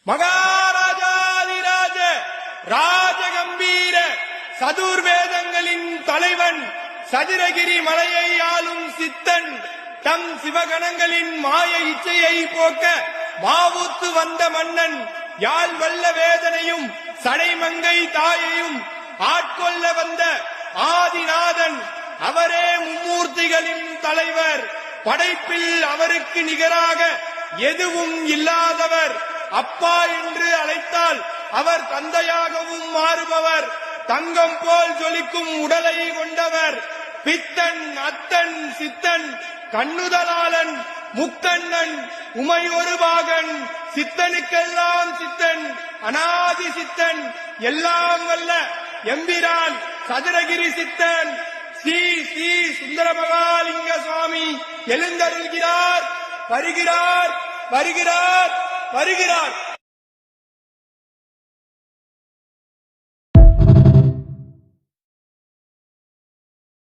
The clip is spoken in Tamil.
மகாராஜாதிராஜ ராஜகம்பீர சதுர்வேதங்களின் தலைவன் சதுரகிரி மலையை ஆளும் சித்தன் தம் சிவகணங்களின் மாய இச்சையை போக்க மாவுத்து வந்த மன்னன் யாழ் வல்ல வேதனையும் சடைமங்கை தாயையும் ஆட்கொள்ள வந்த ஆதிநாதன் அவரே மும்மூர்த்திகளின் தலைவர். படைப்பில் அவருக்கு நிகராக எதுவும் இல்லாதவர். அப்பா என்று அழைத்தால் அவர் தந்தையாகவும் மாறுபவர். தங்கம் போல் ஜொலிக்கும் உடலை கொண்டவர். பித்தன் அத்தன் சித்தன் கண்ணுதலாளன் முக்கண்ணன் உமையொரு பாகன் சித்தனுக்கெல்லாம் சித்தன் அநாதி சித்தன் எல்லாம் வல்ல எம்பிரான் சதுரகிரி சித்தன் ஸ்ரீ ஸ்ரீ சுந்தரமகாலிங்க சுவாமி எழுந்தருள்கிறார். வருகிறார் வருகிறார் வருகிறார்.